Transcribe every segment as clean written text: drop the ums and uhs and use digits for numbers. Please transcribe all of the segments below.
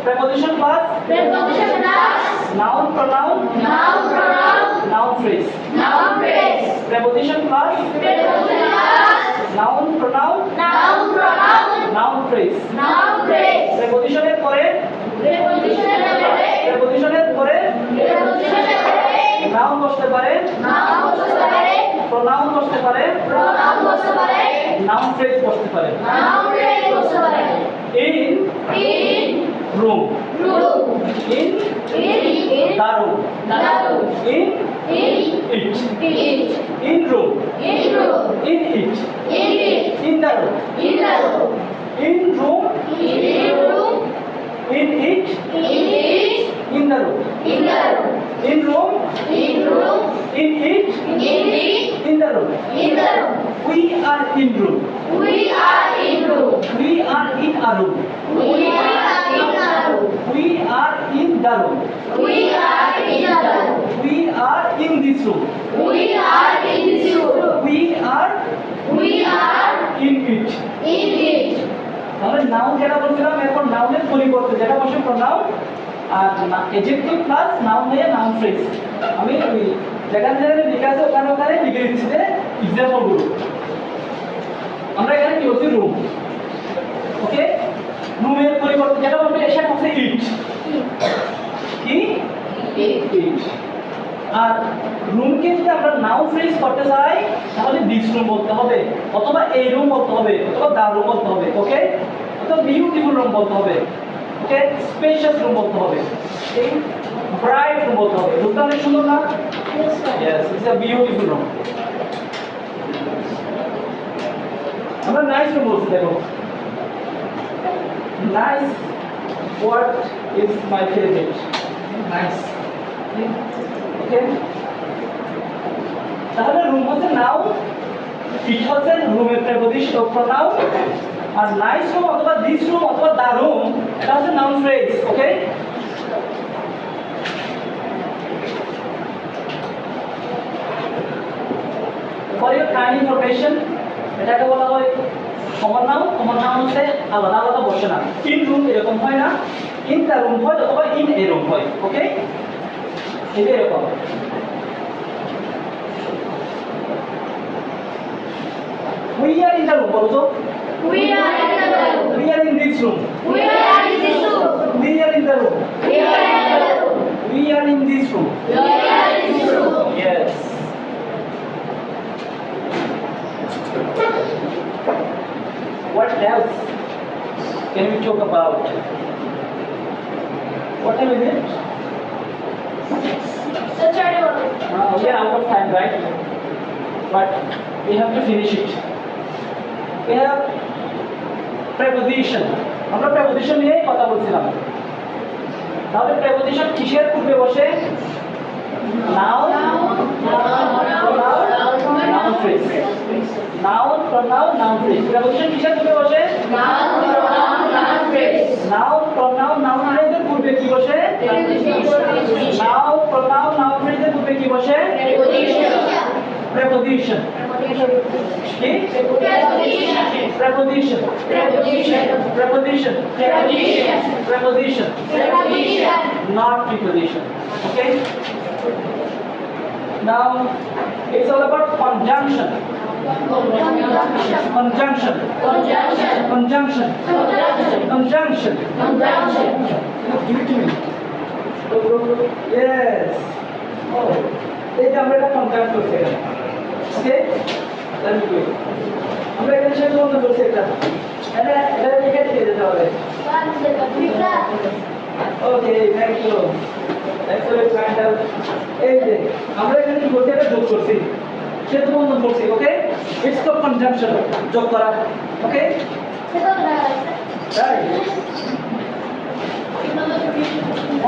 Preposition plus noun pronoun noun phrase. Preposition plus noun pronoun noun phrase. Preposition এর পরে noun বসতে পারে, pronoun বসতে পারে, noun phrase বসতে পারে। In room, in the room, in it, in room, in it, in the room, in room, in it, in the room, in room, in it, in the room. We are in room. We are in a room. We are in the room. We are in this room. We are in it. তাহলে noun যেটা বলছিলাম, এখন নাউনের পরিবর্তে যেটা বসে pronoun আর adjective plus noun হয়ে noun phrase. আমি যেখানে লেখা আছে ওখানে লিখে দিচ্ছি যে এক্সাম্পলগুলো। আমরা এখানে কি বলছি? রুম। ওকে, রুমের পরিবর্তে যেটা বলবে সেটা হচ্ছে ইট। কি? ইট। আর রুমকে যদি আমরা নাউন ফ্রেজ করতে চাই তাহলে দিস রুম বলতে হবে, অথবা এই রুম বলতে হবে, অথবা দা রুম বলতে হবে। ওকে, অথবা বিউটিফুল রুম বলতে হবে। ওকে, স্পেশাস রুম বলতে হবে, এই ব্রাইট রুম বলতে হবে। রুমটা অনেক সুন্দর না? Yes, it's a beautiful room. আমরা নাইস রুম বলছি। দেখো, nice word is my favourite. Nice. Okay, তাহলে রুম হচ্ছে নাউন, ইট হচ্ছে রুমের প্রেপোজিশন প্রনাউন, আর নাইস রুম অথবা দিস রুম অথবা দা রুম এটা হচ্ছে noun phrase. Okay, for your kind information, এটাকে বলা হয় কমন নাউন। কমন নাউন হচ্ছে আলাদা আলাদা বসে না। ইন রুম এরকম হয় না, ইন দা রুম হয়, অথবা ইন এ রুম হয়। ওকে, এটা এরকম। We are in the room. Also, we are in this room. We are in the room. We are in this room. Yes. What else can we talk about? What time is it? We are out of time, right? But we have to finish it. We have preposition. আমরা preposition নিয়ে কথা বলছিলাম। তাহলে preposition কিসের পূর্বে বসে? Noun, noun phrase. Noun, pronoun, noun phrase. Preposition কিসের পূর্বে বসে? Noun, pronoun, noun phrase এর পূর্বে কি বসে? Noun, pronoun, noun phrase এর পূর্বে কি বসে? Preposition. কি? Preposition. Not preposition. Okay? Now it's all about conjunction. Give it to me. Yes. Oh, এই যে আমরা এটা কনজাংশন করছি এখানে। ওকে, let's do it. আমরা এখানে শেষ পর্যন্ত করছি এটা লিখে দিয়ে যেতে হবে। ওকে, থ্যাংক ইউ। এক্সেলেন্ট ফাইন্ডাল। এই যে আমরা এখানে কি করছি? এটা যোগ করছি, শেষ পর্যন্ত করছি। ওকে, ইটস কল্ড কনজাংশন, যোগ করা। ওকে, রাইট।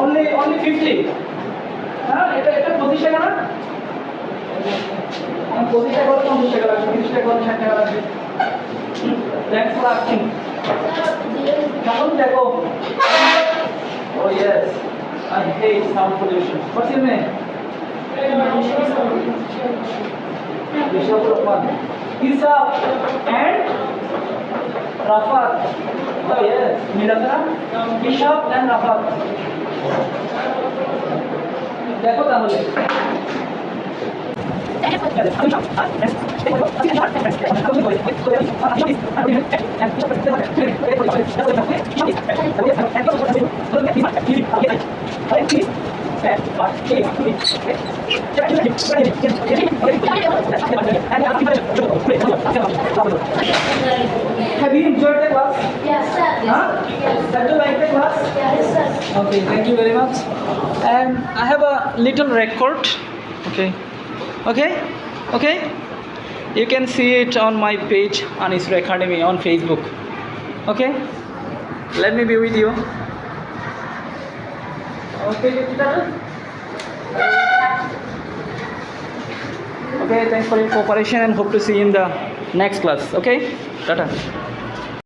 only 50। হ্যাঁ, এটা 25 টাকা না? 25 টাকা করে 50 টাকা লাগবে, 30 টাকা করে 60 টাকা লাগবে। Thanks for asking. Come দেখো। Oh yes, I hate sound pollution. What's your name? Isha and Rafat. Oh yes, Milasana. Ishaq and Rafat. দেখো তাহলে Have you enjoyed the class? Yes, sir. Huh? Yes. Have you liked the class? Yes, sir. Okay, thank you very much. And I have a little record. Okay. Okay? Okay? You can see it on my page on Isra Academy on Facebook. Okay? Let me be with you. Okay, okay, thanks for your cooperation and hope to see you in the next class. Okay? Tata.